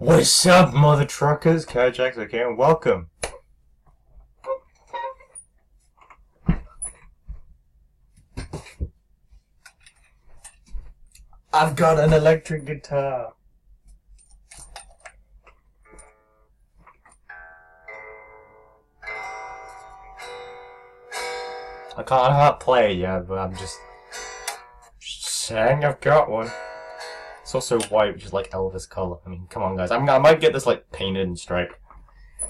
What's up, mother truckers? Kojaks, okay, and welcome. I've got an electric guitar. I can't play it yet, but I'm just saying I've got one. It's also white, which is like Elvis color. I mean, come on, guys. I might get this like painted and striped.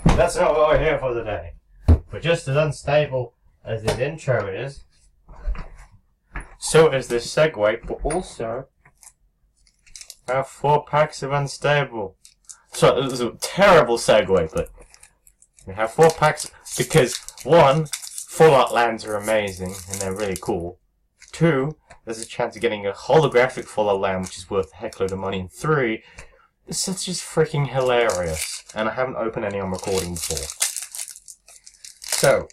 That's not what we're here for today. But just as unstable as this intro is, so is this segue. But also, I have 4 packs of Unstable. So it was a terrible segue, but we have 4 packs because 1, Fallout lands are amazing and they're really cool. 2, there's a chance of getting a holographic Fallout land, which is worth a heckload of money. And 3, it's just freaking hilarious. And I haven't opened any on recording before. So,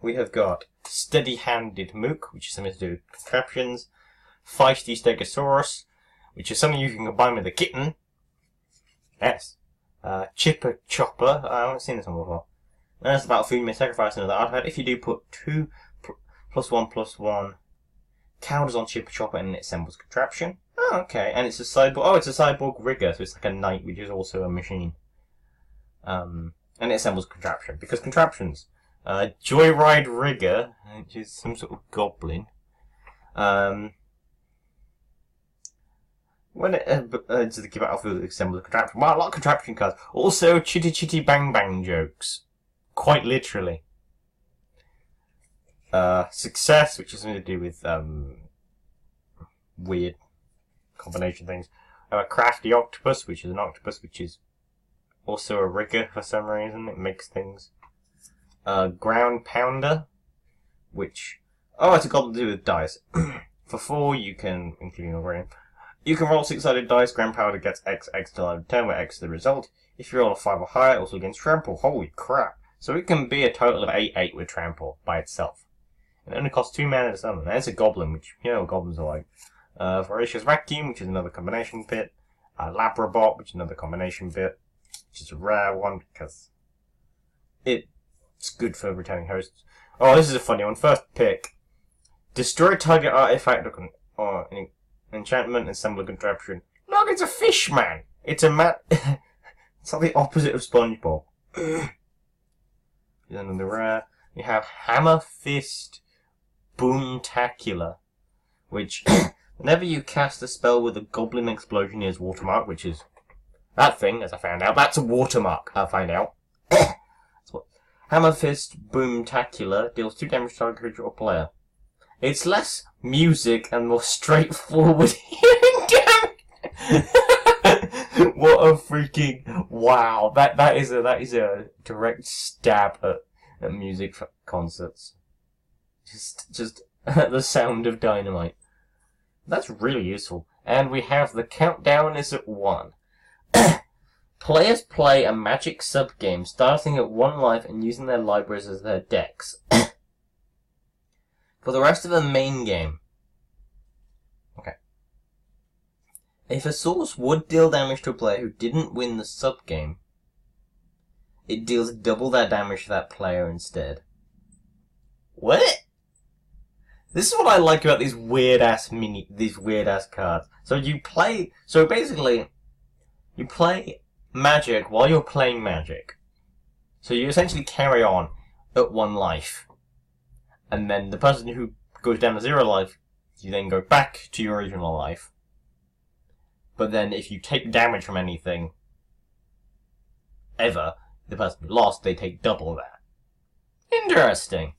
we have got Steady-Handed Mook, which is something to do with contraptions. Feisty Stegosaurus, which is something you can combine with a kitten. Yes. Chipper Chopper, I haven't seen this one before. And that's about food you may sacrifice another artifact. If you do put 2 +1/+1 counters on Chipper Chopper and it assembles contraption. Oh, okay. And it's a cyborg. Oh, it's a cyborg rigger, so it's like a knight, which is also a machine. And it assembles contraption because contraptions. Joyride rigger, which is some sort of goblin. When it to give out food, assembles a contraption. Wow, a lot of contraption cards. Also, chitty chitty bang bang jokes. Quite literally. Success, which is something to do with weird combination things. A crafty octopus, which is an octopus, which is also a rigger for some reason. It makes things. Ground pounder, which it's a goblin to do with dice. For 4, you can, including a ring, you can roll 6-sided dice. Ground pounder gets X till end of turn, where X is the result. If you roll a 5 or higher, also against trample. Holy crap! So it can be a total of 8/8 with trample by itself. It only costs 2 mana to summon. And it's a goblin, which you know what goblins are like. Voracious Vacuum, which is another combination bit. Labrabot, which is another combination bit. Which is a rare one because it's good for returning hosts. Oh, this is a funny one. First pick. Destroy target artifact or enchantment and assemble a contraption. Look, it's a fish man. It's a man. It's like the opposite of SpongeBob. Then on the rare, we have Hammer Fist Boomtacular, which whenever you cast a spell with a goblin explosion is watermark, which is that thing, as I found out. That's a watermark, I find out. Hammer Fist Boomtacular deals 2 damage to target creature or player. It's less music and more straightforward hearing damage. What a freaking wow! That is a direct stab at music for concerts. Just the sound of dynamite. That's really useful. And we have the countdown is at 1. Players play a magic sub-game starting at 1 life and using their libraries as their decks. For the rest of the main game. Okay. If a source would deal damage to a player who didn't win the sub-game, it deals double that damage to that player instead. What? This is what I like about these weird-ass cards. So basically, you play Magic while you're playing Magic. So you essentially carry on at 1 life. And then the person who goes down to 0 life, you then go back to your original life. But then if you take damage from anything, ever, the person who lost, they take double that. Interesting.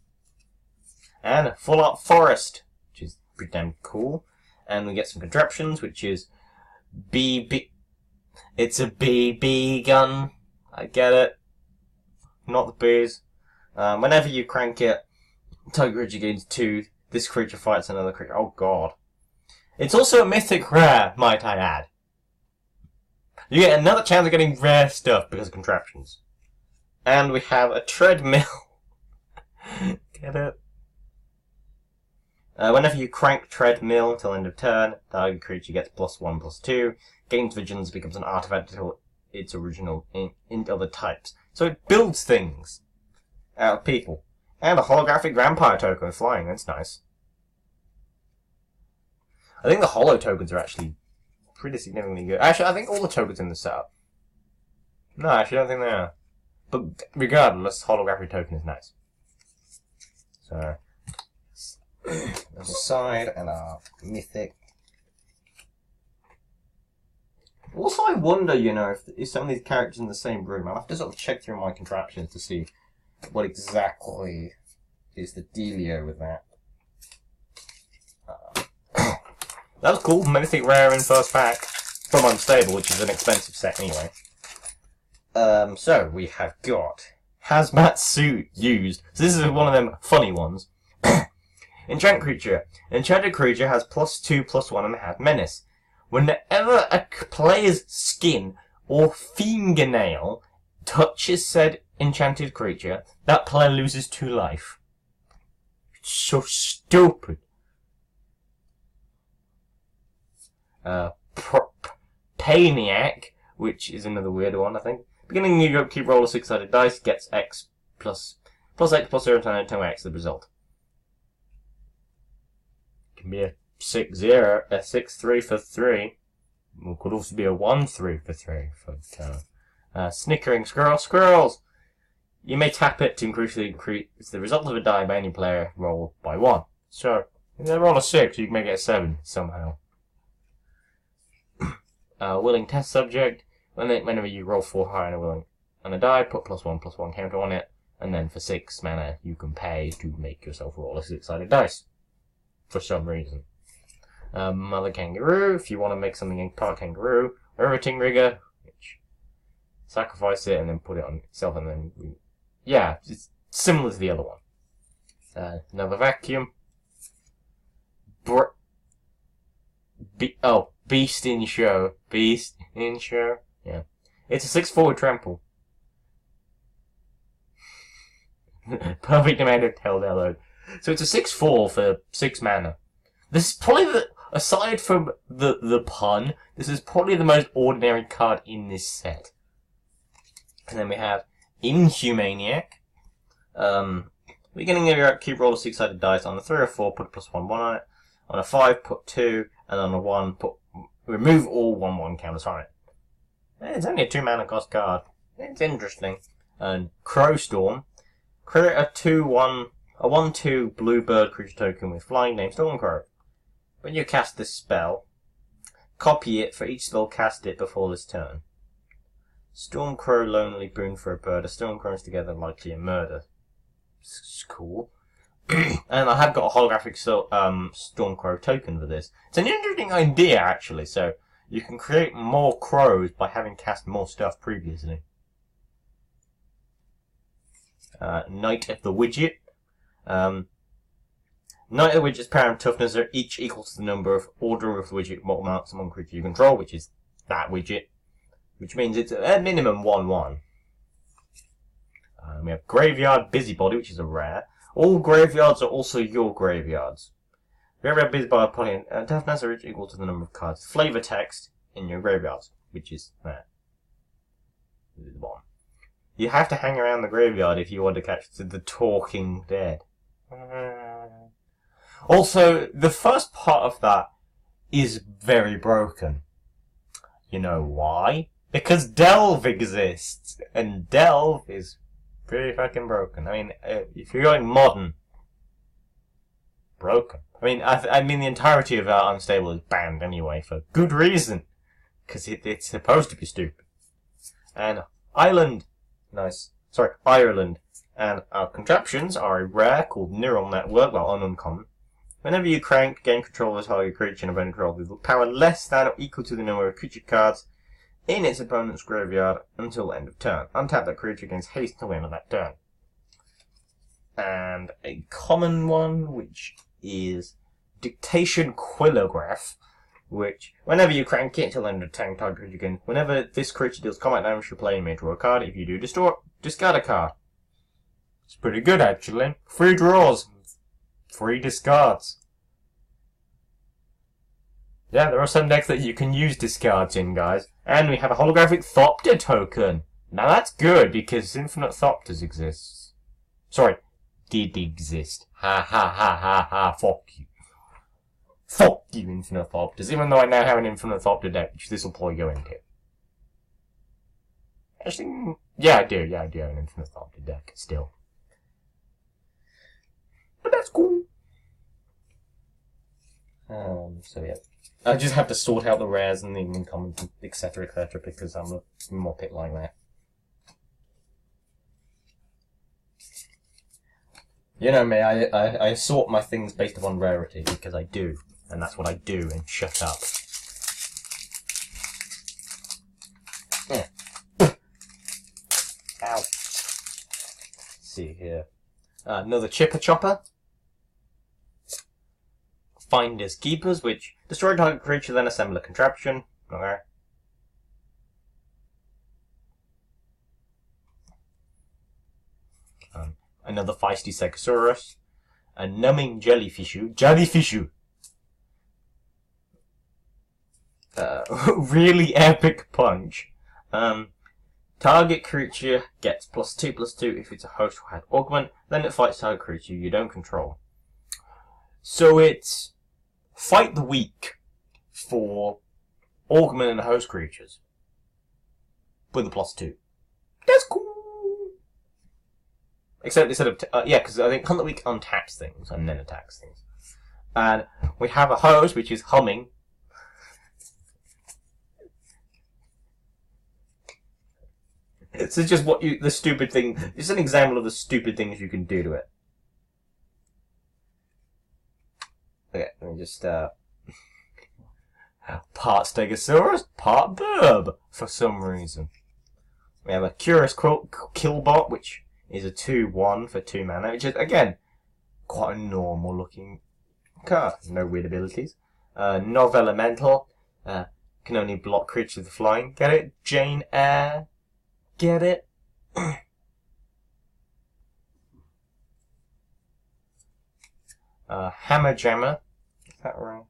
And Fallout Forest, which is pretty damn cool. And we get some contraptions, which is it's a BB gun. I get it. Not the bees. Whenever you crank it, target creature gains 2. This creature fights another creature. Oh god. It's also a mythic rare, might I add. You get another chance of getting rare stuff because of contraptions. And we have a treadmill. Get it? Whenever you crank treadmill till end of turn, target creature gets +1/+2. gains vigilance, becomes an artifact until its original in other types. So it builds things out of people. And a holographic vampire token with flying, that's nice. I think the holo tokens are actually pretty significantly good. Actually, I think all the tokens in the setup. No, actually, I don't think they are. But regardless, holographic token is nice. So, there's a side and a mythic. Also, I wonder, you know, if some of these characters in the same room. I'll have to sort of check through my contraptions to see what exactly is the dealio with that. That was cool. Mythic rare in first pack from Unstable, which is an expensive set anyway. So we have got hazmat suit used. So this is one of them funny ones. Enchant creature. Enchanted creature has +2/+1 and has menace. Whenever a player's skin or fingernail touches said enchanted creature, that player loses 2 life. It's so stupid. Paniac, which is another weird one, I think. Beginning you keep roll a 6-sided dice, gets X plus X plus 0 times 10x the result. It can be a 6-0, a 6-3 for 3. It could also be a 1-3 for 3 for snickering squirrels. You may tap it to increase the result of a die by any player rolled by 1. So if they roll a 6, you can make it a 7 somehow. Willing test subject. Whenever you roll 4 higher on a willing on a die, put +1/+1 counter on it, and then for 6 mana you can pay to make yourself roll a 6-sided dice. For some reason. Mother Kangaroo, if you want to make something part Kangaroo. Riveting Rigger, which sacrifice it and then put it on itself, and then yeah, it's similar to the other one. Another Vacuum. Beast in Show. Beast in Show. Yeah. It's a 6/4 trample. Perfect amount of Telltale load. So it's a 6/4 for 6 mana. This is probably aside from the pun, this is probably the most ordinary card in this set. And then we have Inhumaniac. Beginning of your keep roll a 6-sided dice. On a 3 or 4, put a +1/1 on it. On a 5, put 2, and on a 1, remove all 1/1 counters on it. It's only a 2 mana cost card. It's interesting. And Crowstorm. Create a 1/2 bluebird creature token with flying named Stormcrow. When you cast this spell, copy it for each spell cast it before this turn. Stormcrow lonely boon for a bird. A Stormcrows together likely a murder. It's cool. And I have got a holographic Stormcrow token for this. It's an interesting idea actually, so you can create more crows by having cast more stuff previously. Knight of the Widget. Knight of the Widget's power and toughness are each equal to the number of order of the widget marks among creature you control, which is that widget. Which means it's at minimum 1/1. We have Graveyard Busybody, which is a rare. All graveyards are also your graveyards. Graveyard Busybody and toughness are each equal to the number of cards. Flavor text in your graveyards, which is that. This is one. You have to hang around the graveyard if you want to catch the talking dead. Also, the first part of that is very broken. You know why? Because Delve exists, and Delve is pretty fucking broken. I mean, if you're going modern, broken. I mean, the entirety of Unstable is banned anyway for good reason, because it's supposed to be stupid. And Ireland, and our contraptions are a rare called Neural Network, well, uncommon. Whenever you crank, gain control of a target creature and opponent control with power less than or equal to the number of creature cards in its opponent's graveyard until the end of turn. Untap that creature gains haste until the end of that turn. And a common one, which is Dictation Quillograph, which, whenever you crank it until the end of turn, target creature gains. Whenever this creature deals combat damage to a player, you may draw a card. If you do, discard a card. It's pretty good, actually. 3 draws. 3 discards. Yeah, there are some decks that you can use discards in, guys. And we have a holographic Thopter token. Now that's good, because infinite Thopters exists. Sorry, did exist. Ha ha ha ha ha, fuck you. Fuck you, infinite Thopters, even though I now have an infinite Thopter deck, which this will probably go into. Actually, yeah, I do have an infinite Thopter deck, still. But that's cool. So yeah. I just have to sort out the rares and the uncommons, etc., because I'm a more pit like that. You know me, I sort my things based upon rarity, because I do. And that's what I do, and shut up. Yeah. Ow. Let's see here. Another Chipper Chopper. Finders Keepers, which destroy target creature, then assemble a contraption. Okay. Another Feisty Stegosaurus. A Numbing Jellyfishu. Really epic punch. Target creature gets +2/+2 if it's a host or had augment, then it fights target creature you don't control. So it's fight the weak for augment and host creatures with a +2. That's cool. Except instead of yeah, because I think Hunt the Weak untaps things and then attacks things. And we have a host which is humming. It's just the stupid thing. It's an example of the stupid things you can do to it. Okay, let me just part Stegosaurus, part Burb for some reason. We have a Curious Killbot, which is a 2/1 for 2 mana, which is again quite a normal looking card. No weird abilities. Nov Elemental can only block creatures with flying. Get it? Jane Eyre. Get it? Hammer Jammer. Is that right?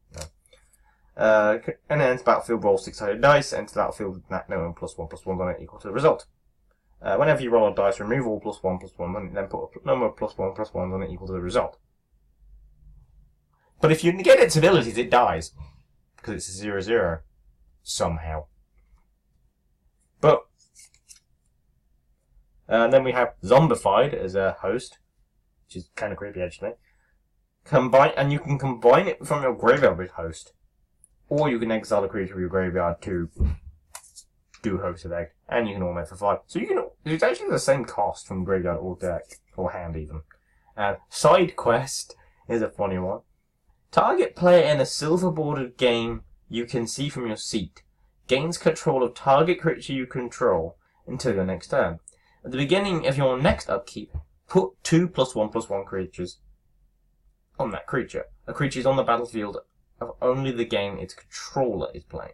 No. And ends battlefield, roll 6-sided dice. Enter the battlefield with that no and +1/+1 on it equal to the result. Whenever you roll a dice, remove all +1/+1 on it, then put a number of +1/+1 on it equal to the result. But if you negate its abilities, it dies. Because it's a 0/0. Somehow. But then we have Zombified as a host, which is kind of creepy actually. And you can combine it from your graveyard with host, or you can exile a creature from your graveyard to do host effect, and you can augment for 5. So it's actually the same cost from graveyard or deck or hand even. And Side Quest is a funny one. Target player in a silver bordered game you can see from your seat gains control of target creature you control until your next turn. At the beginning of your next upkeep, put 2 +1/+1 creatures on that creature. A creature is on the battlefield of only the game its controller is playing.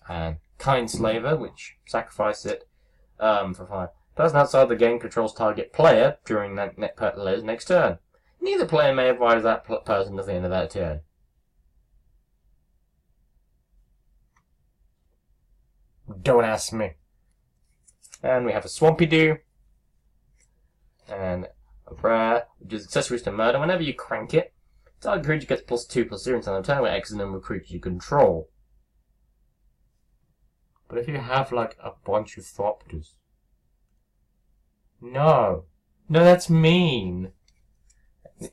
And Kind Slaver, which sacrifices it for 5. Person outside the game controls target player during that player's next turn. Neither player may advise that person at the end of that turn. Don't ask me. And we have a Swampy Doo. And a rare, which is accessories to murder. Whenever you crank it, target creature gets +2/+0 until the turn where X is the number of creatures you control. But if you have like a bunch of Thopters. No, that's mean.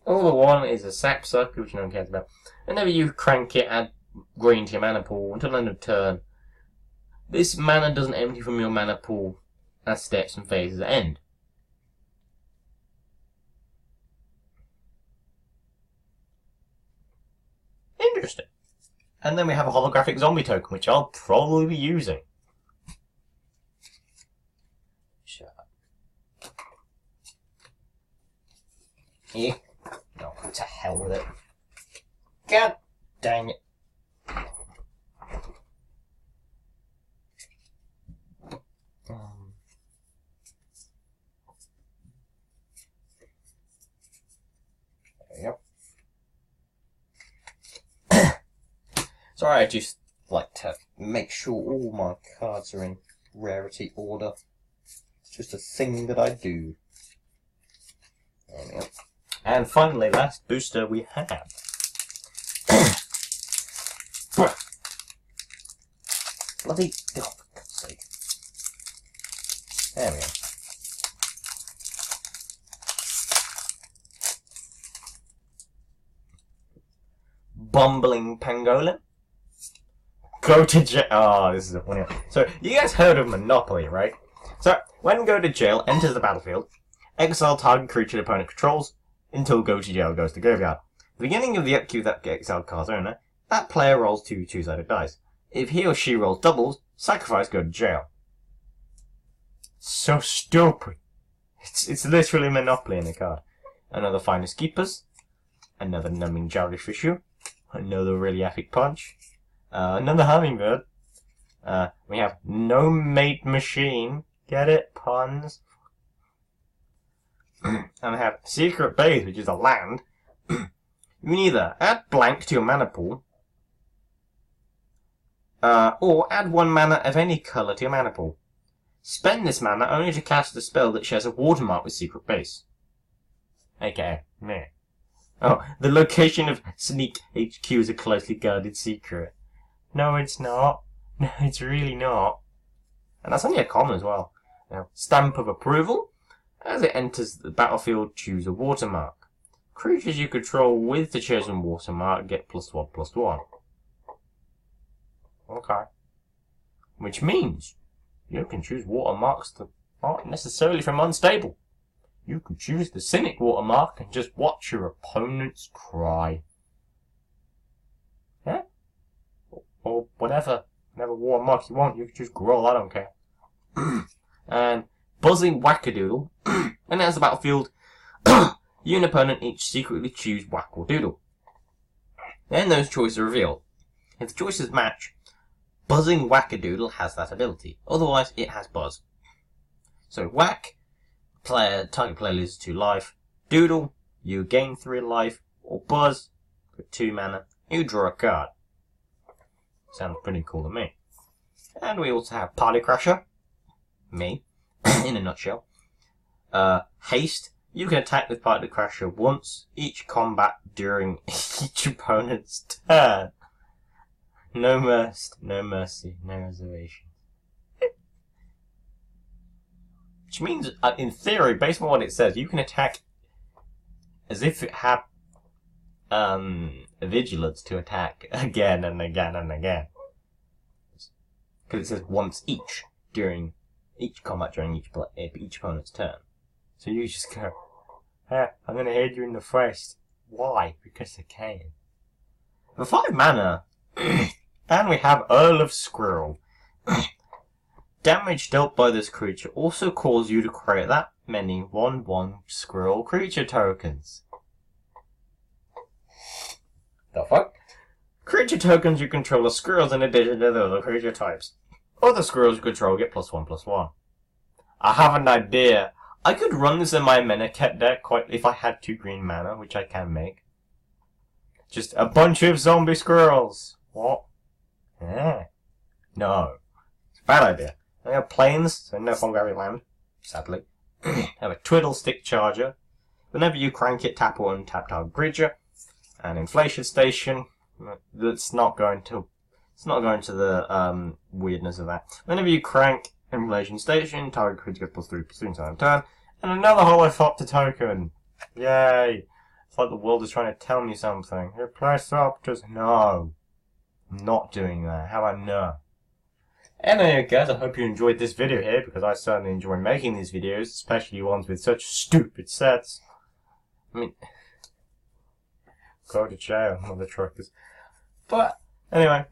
All the one is a Sapsucker, which no one cares about. Whenever you crank it, add green to your mana pool until the end of turn. This mana doesn't empty from your mana pool as steps and phases end. Interesting. And then we have a holographic zombie token, which I'll probably be using. Shut up. Yeah. No, to hell with it. God dang it. Oh. Sorry, I just like to make sure all my cards are in rarity order. It's just a thing that I do. There we go. And finally, last booster we have. Bloody... Oh, for God's sake. There we go. Bumbling pangolin. Go to jail. Oh, this is a funny one. So, you guys heard of Monopoly, right? So, when go to jail enters the battlefield, exile target creature the opponent controls until go to jail goes to graveyard. At the beginning of the upkeep that exiled card's owner, that player rolls 2 two-sided dice. If he or she rolls doubles, sacrifice go to jail. So stupid. It's literally Monopoly in a card. Another Finest Keepers. Another Numbing Childish Issue. Another really epic punch. Another Hummingbird. We have No Mate Machine. Get it? Puns. And we have Secret Base, which is a land. You can either add blank to your mana pool, or add 1 mana of any colour to your mana pool. Spend this mana only to cast a spell that shares a watermark with Secret Base. AKA me. Oh, the location of Sneak HQ is a closely guarded secret. No, it's not. No, it's really not. And that's only a common as well. Now, Stamp of Approval. As it enters the battlefield, choose a watermark. Creatures you control with the chosen watermark get +1/+1. Okay. Which means you can choose watermarks that aren't necessarily from Unstable. You can choose the Cynic watermark and just watch your opponents cry. Yeah? Or whatever watermark you want, you can choose Growl, I don't care. And Buzzing Wackadoodle. When it has the battlefield, you and opponent each secretly choose Whack or Doodle. Then those choices are revealed. If the choices match, Buzzing Wackadoodle has that ability. Otherwise, it has Buzz. So Whack, target player loses 2 life. Doodle, you gain 3 life. Or Buzz, for 2 mana, you draw a card. Sounds pretty cool to me. And we also have Party Crasher, me, in a nutshell. Haste, you can attack with Party Crasher once each combat during each opponent's turn. No mercy, no reservation. Which means, in theory, based on what it says, you can attack as if it had vigilance to attack again and again and again. Because it says once each during each combat during each opponent's turn. So you just go, hey, I'm going to hit you in the face. Why? Because I can. For 5 mana, and we have Earl of Squirrel. Damage dealt by this creature also causes you to create that many 1/1 squirrel creature tokens. The fuck? Creature tokens you control are squirrels in addition to the other creature types. Other squirrels you control get +1/+1. I have an idea. I could run this in my Menaket deck if I had 2 green mana, which I can make. Just a bunch of zombie squirrels. What? Yeah. No. It's a bad idea. I have planes, so no Fongari land, sadly. I have a Twiddle Stick Charger. Whenever you crank it, tap or untap target creature. An Inflation Station. That's not going to the weirdness of that. Whenever you crank Inflation Station, target creature gets +3/+2 until end of turn. And another Thopter token. Yay! It's like the world is trying to tell me something. Replace thopters. No. I'm not doing that. How about no? Anyway guys, I hope you enjoyed this video here, because I certainly enjoy making these videos, especially ones with such stupid sets. I mean, go to jail, mother truckers. But, anyway,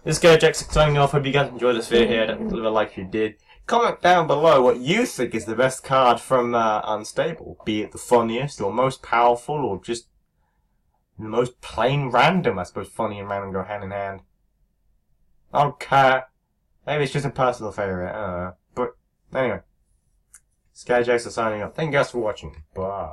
this is Jack signing off. Hope you guys enjoyed this video here. Don't leave a like if you did. Comment down below what you think is the best card from Unstable. Be it the funniest, or most powerful, or just the most plain random. I suppose funny and random go hand in hand. I don't care. Maybe it's just a personal favourite, I don't know. But, anyway. Jackson signing off. Thank you guys for watching. Bye.